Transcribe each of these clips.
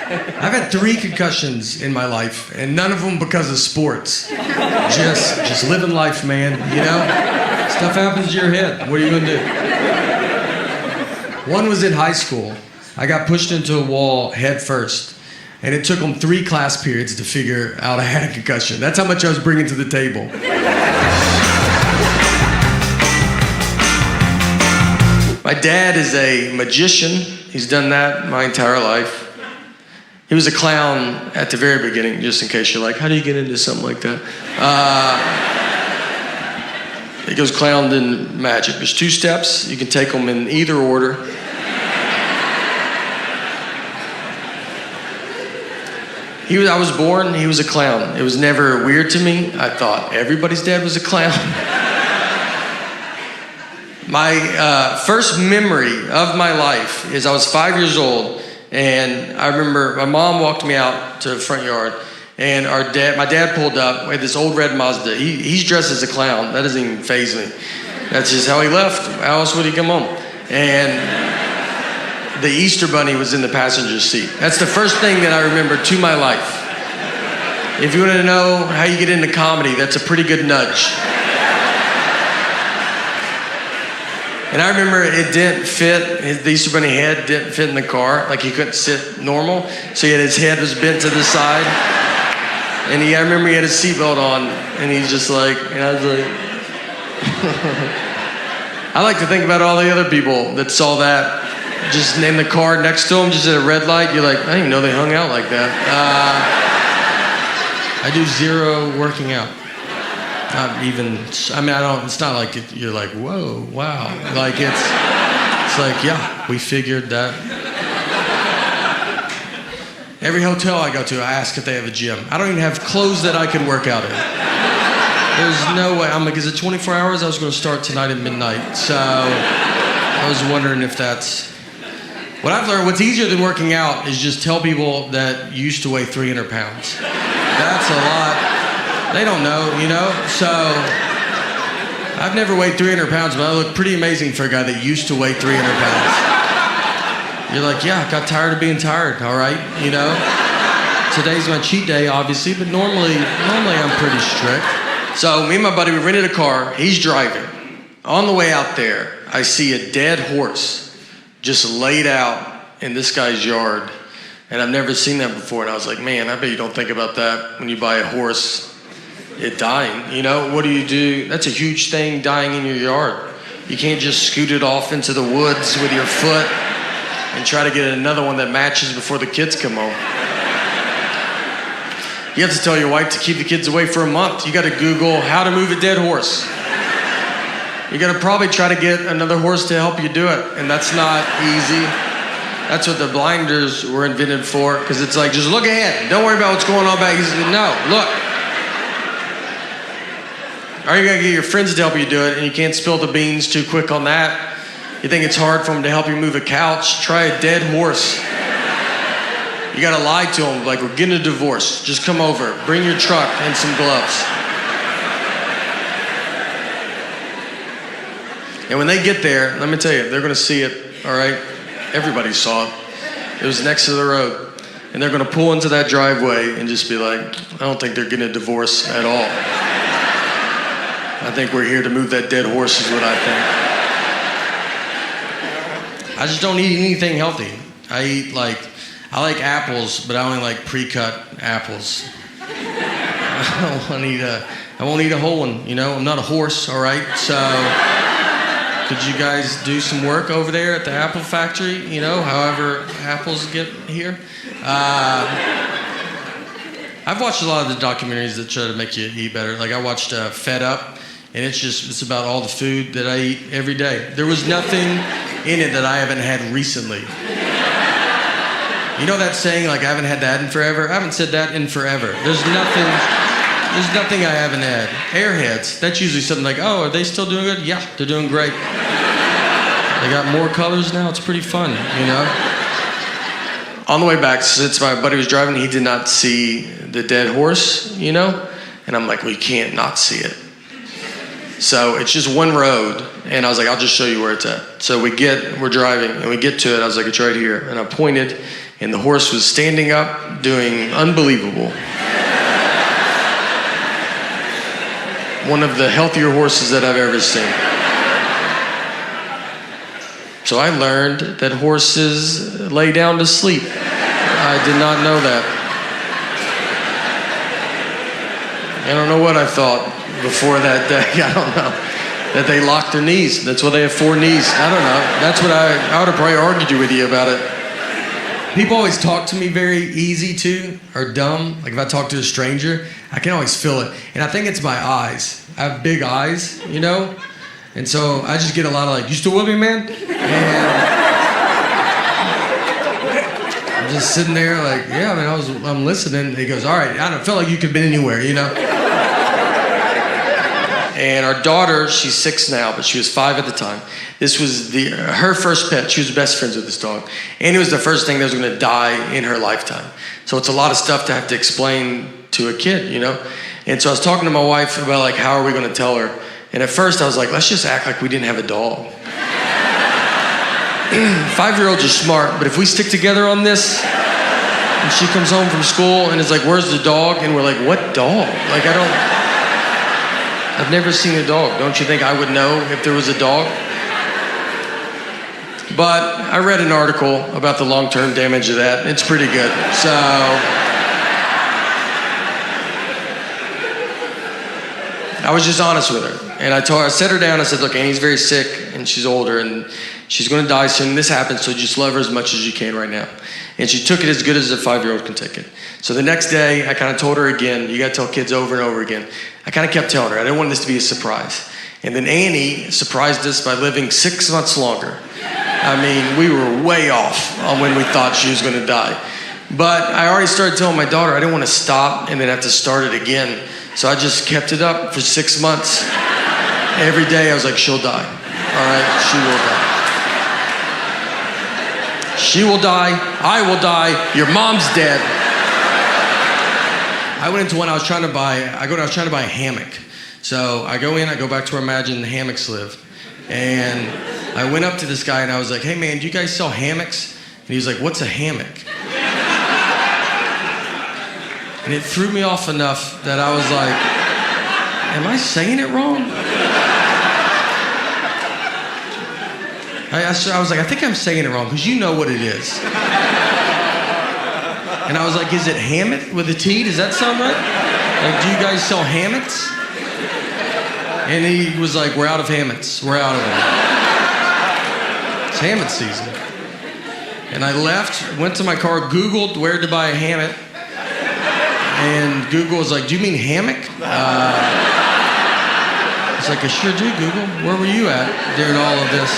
I've had 3 concussions in my life, and none of them because of sports. Just living life, man, you know? Stuff happens to your head. What are you gonna do? One was in high school. I got pushed into a wall head first, and it took them 3 class periods to figure out I had a concussion. That's how much I was bringing to the table. My dad is a magician. He's done that my entire life. He was a clown at the very beginning, just in case you're like, how do you get into something like that? He goes clown then magic. There's 2 steps. You can take them in either order. I was born, he was a clown. It was never weird to me. I thought everybody's dad was a clown. My first memory of my life is I was 5 years old, and I remember my mom walked me out to the front yard, and my dad pulled up. We had this old red Mazda. He's dressed as a clown. That doesn't even faze me. That's just how he left. How else would he come home? And the Easter Bunny was in the passenger seat. That's the first thing that I remember to my life. If you want to know how you get into comedy, that's a pretty good nudge. And I remember it didn't fit, the Easter Bunny head didn't fit in the car, like he couldn't sit normal, so his head was bent to the side. And I remember he had his seatbelt on, and he's just like, and I was like, I like to think about all the other people that saw that, just in the car next to him, just at a red light. You're like, I didn't even know they hung out like that. I do 0 working out. Not even, it's not like you're like, whoa, wow. Like it's like, yeah, we figured that. Every hotel I go to, I ask if they have a gym. I don't even have clothes that I can work out in. There's no way. I'm like, is it 24 hours? I was going to start tonight at midnight. So I was wondering if that's... What I've learned, what's easier than working out is just tell people that you used to weigh 300 pounds. That's a lot. They don't know, you know? So I've never weighed 300 pounds, but I look pretty amazing for a guy that used to weigh 300 pounds. You're like, yeah, I got tired of being tired, all right, you know? Today's my cheat day, obviously, but normally I'm pretty strict. So me and my buddy, we rented a car. He's driving. On the way out there, I see a dead horse just laid out in this guy's yard. And I've never seen that before. And I was like, man, I bet you don't think about that when you buy a horse, it dying. You know, what do? That's a huge thing, dying in your yard. You can't just scoot it off into the woods with your foot and try to get another one that matches before the kids come home. You have to tell your wife to keep the kids away for a month. You got to Google how to move a dead horse. You got to probably try to get another horse to help you do it, and that's not easy. That's what the blinders were invented for, because it's like, just look ahead. Don't worry about what's going on back. No, look. Or you got to get your friends to help you do it, and you can't spill the beans too quick on that. You think it's hard for them to help you move a couch? Try a dead horse. You got to lie to them, like, we're getting a divorce. Just come over. Bring your truck and some gloves. And when they get there, let me tell you, they're going to see it, all right? Everybody saw it. It was next to the road. And they're going to pull into that driveway and just be like, I don't think they're getting a divorce at all. I think we're here to move that dead horse is what I think. I just don't eat anything healthy. I like apples, but I only like pre-cut apples. I won't eat a whole one, you know? I'm not a horse, all right? So could you guys do some work over there at the apple factory, you know, however apples get here? I've watched a lot of the documentaries that try to make you eat better. Like I watched Fed Up, and it's about all the food that I eat every day. There was nothing in it that I haven't had recently. You know that saying, like, I haven't had that in forever? I haven't said that in forever. There's nothing I haven't had. Airheads, that's usually something like, oh, are they still doing good? Yeah, they're doing great. They got more colors now, it's pretty fun, you know? On the way back, since my buddy was driving, he did not see the dead horse, you know? And I'm like, well, you can't not see it. So it's just one road, and I was like, I'll just show you where it's at. So we're driving, and we get to it. I was like, it's right here. And I pointed, and the horse was standing up, doing unbelievable. One of the healthier horses that I've ever seen. So I learned that horses lay down to sleep. I did not know that. I don't know what I thought before that day. I don't know. That they lock their knees. That's why they have 4 knees. I don't know. That's what I would have probably argued with you about it. People always talk to me very easy too, or dumb. Like if I talk to a stranger, I can always feel it. And I think it's my eyes. I have big eyes, you know? And so I just get a lot of like, you still with me, man? And I'm just sitting there like, yeah, man, I'm listening. And he goes, all right, I don't feel like you could have been anywhere, you know? And our daughter, she's 6 now, but she was 5 at the time. This was her first pet. She was best friends with this dog. And it was the first thing that was gonna die in her lifetime. So it's a lot of stuff to have to explain to a kid, you know? And so I was talking to my wife about like, how are we gonna tell her? And at first I was like, let's just act like we didn't have a dog. 5-year-olds are smart, but if we stick together on this, and she comes home from school and is like, where's the dog? And we're like, what dog? Like I've never seen a dog. Don't you think I would know if there was a dog? But I read an article about the long-term damage of that. It's pretty good. So I was just honest with her. And I set her down. I said, look, Annie's very sick and she's older and she's going to die soon. This happens, so just love her as much as you can right now. And she took it as good as a 5-year-old can take it. So the next day, I kind of told her again, you got to tell kids over and over again. I kind of kept telling her. I didn't want this to be a surprise. And then Annie surprised us by living 6 months longer. I mean, we were way off on when we thought she was going to die. But I already started telling my daughter I didn't want to stop and then have to start it again. So I just kept it up for 6 months. Every day I was like, she'll die. All right, she will die. She will die, I will die, your mom's dead. I went into one I was trying to buy a hammock. So I go in, I go back to where I imagine hammocks live. And I went up to this guy and I was like, hey man, do you guys sell hammocks? And he was like, what's a hammock? And it threw me off enough that I was like, am I saying it wrong? I was like, I think I'm saying it wrong, because you know what it is. And I was like, is it hammock with a T? Does that sound right? Like, do you guys sell hammocks? And he was like, we're out of hammocks. We're out of them. It's hammock season. And I left, went to my car, Googled where to buy a hammock. And Google was like, do you mean hammock? I was like, I sure do, Google. Where were you at during all of this?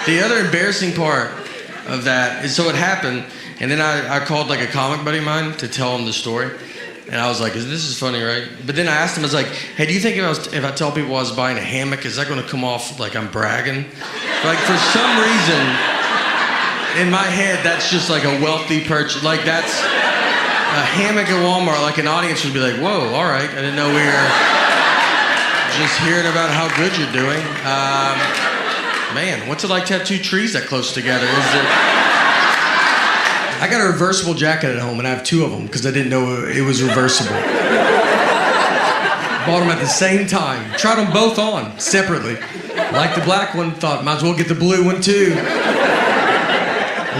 The other embarrassing part of that is, so it happened, and then I called like a comic buddy of mine to tell him the story. And I was like, this is funny, right? But then I asked him, I was like, hey, do you think if I tell people I was buying a hammock, is that going to come off like I'm bragging? Like, for some reason, in my head, that's just like a wealthy purchase. Like, that's a hammock at Walmart. Like, an audience would be like, whoa, all right. I didn't know we were just hearing about how good you're doing. Man, what's it like to have 2 trees that close together? I got a reversible jacket at home, and I have 2 of them because I didn't know it was reversible. Bought them at the same time. Tried them both on, separately. Liked the black one, thought might as well get the blue one too.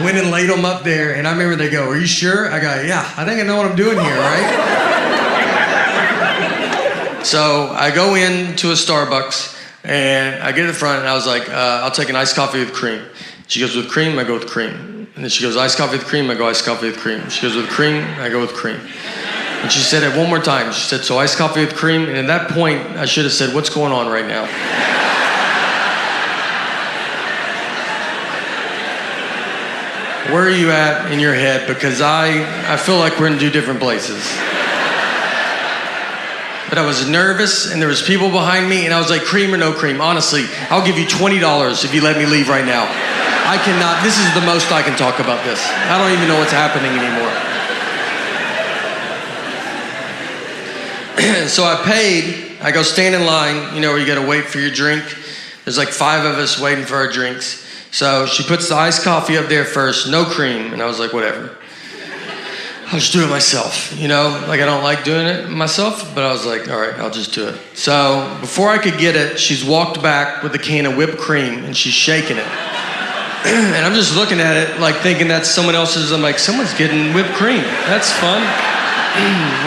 Went and laid them up there, and I remember they go, are you sure? I go, yeah, I think I know what I'm doing here, right? So I go into a Starbucks, and I get to the front, and I was like, I'll take an iced coffee with cream. She goes, with cream? I go with cream. And then she goes, iced coffee with cream? I go, iced coffee with cream. She goes, with cream? I go with cream. And she said it one more time. She said, so iced coffee with cream? And at that point, I should have said, what's going on right now? Where are you at in your head? Because I feel like we're in 2 different places. But I was nervous, and there was people behind me, and I was like, cream or no cream? Honestly, I'll give you $20 if you let me leave right now. I cannot, this is the most I can talk about this. I don't even know what's happening anymore. So I paid, I go stand in line, you know, where you gotta wait for your drink. There's like 5 of us waiting for our drinks. So she puts the iced coffee up there first, no cream, and I was like, whatever. I'll just do it myself, you know? Like, I don't like doing it myself, but I was like, all right, I'll just do it. So before I could get it, she's walked back with a can of whipped cream, and she's shaking it. And I'm just looking at it, like, thinking that's someone else's. I'm like, someone's getting whipped cream. That's fun.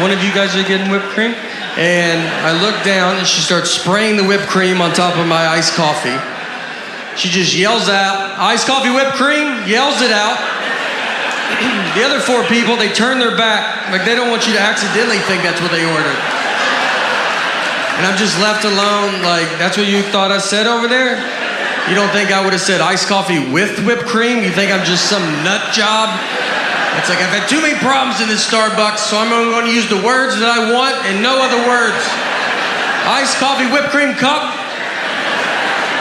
One of you guys are getting whipped cream? And I look down, and she starts spraying the whipped cream on top of my iced coffee. She just yells out, iced coffee, whipped cream, yells it out. The other 4 people, they turn their back, like they don't want you to accidentally think that's what they ordered. And I'm just left alone, like, that's what you thought I said over there? You don't think I would have said iced coffee with whipped cream? You think I'm just some nut job? It's like, I've had too many problems in this Starbucks, so I'm only going to use the words that I want and no other words. Iced coffee, whipped cream cup.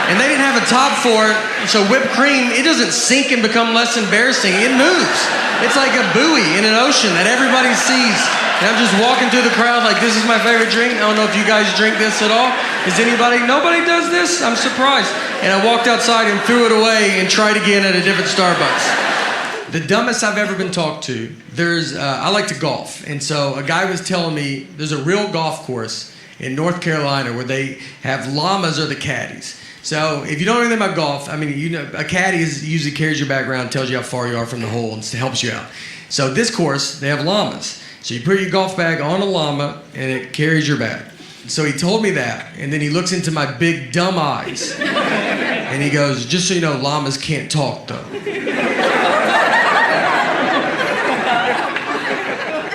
And they didn't have a top for it, so whipped cream, it doesn't sink and become less embarrassing, it moves. It's like a buoy in an ocean that everybody sees. And I'm just walking through the crowd like, this is my favorite drink. I don't know if you guys drink this at all. Is anybody, nobody does this? I'm surprised. And I walked outside and threw it away and tried again at a different Starbucks. The dumbest I've ever been talked to, I like to golf. And so a guy was telling me there's a real golf course in North Carolina where they have llamas or the caddies. So if you don't know anything about golf, I mean, you know, a caddy usually carries your bag around, tells you how far you are from the hole, and helps you out. So this course, they have llamas. So you put your golf bag on a llama, and it carries your bag. So he told me that, and then he looks into my big dumb eyes, and he goes, just so you know, llamas can't talk, though.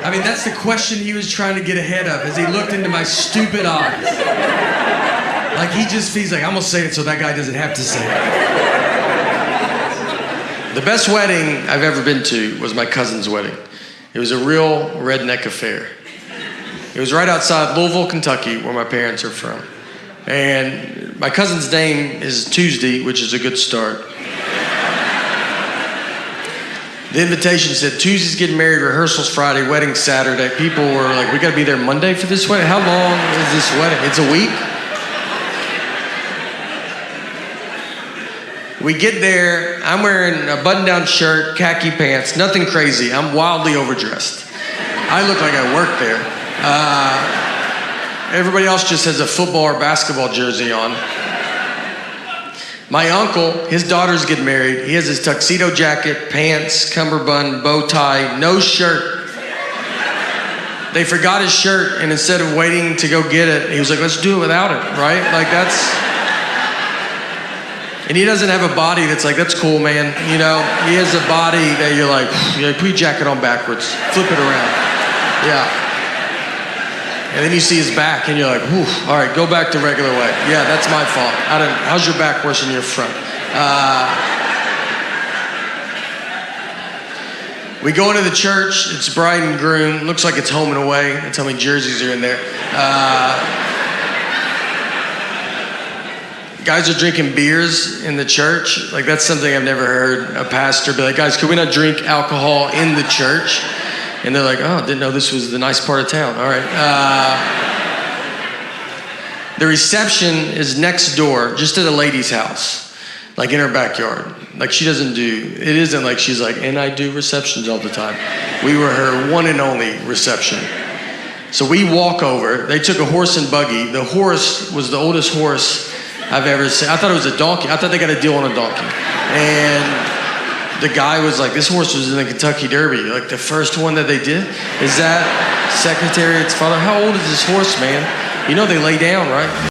I mean, that's the question he was trying to get ahead of, as he looked into my stupid eyes. Like, he just feels like, I'm gonna say it so that guy doesn't have to say it. The best wedding I've ever been to was my cousin's wedding. It was a real redneck affair. It was right outside Louisville, Kentucky, where my parents are from. And my cousin's name is Tuesday, which is a good start. The invitation said, Tuesday's getting married, rehearsals Friday, wedding Saturday. People were like, we gotta be there Monday for this wedding? How long is this wedding? It's a week? We get there, I'm wearing a button-down shirt, khaki pants, nothing crazy. I'm wildly overdressed. I look like I work there. Everybody else just has a football or basketball jersey on. My uncle, his daughters get married. He has his tuxedo jacket, pants, cummerbund, bow tie, no shirt. They forgot his shirt, and instead of waiting to go get it, he was like, let's do it without it, right? Like, that's... And he doesn't have a body that's like, that's cool, man. You know, he has a body that you're like, put your jacket on backwards, flip it around. Yeah. And then you see his back and you're like, whew, all right, go back the regular way. Yeah, that's my fault. How's your back worse than your front? We go into the church, it's bride and groom, looks like it's home and away. That's how many jerseys are in there. Guys are drinking beers in the church. Like, that's something I've never heard a pastor be like, guys, could we not drink alcohol in the church? And they're like, oh, didn't know this was the nice part of town. All right. The reception is next door, just at a lady's house, like in her backyard. Like, she doesn't it isn't like she's like, and I do receptions all the time. We were her one and only reception. So we walk over. They took a horse and buggy. The horse was the oldest horse I've ever seen. I thought it was a donkey. I thought they got a deal on a donkey. And the guy was like, this horse was in the Kentucky Derby. Like, the first one that they did? Is that Secretariat's father? How old is this horse, man? You know they lay down, right?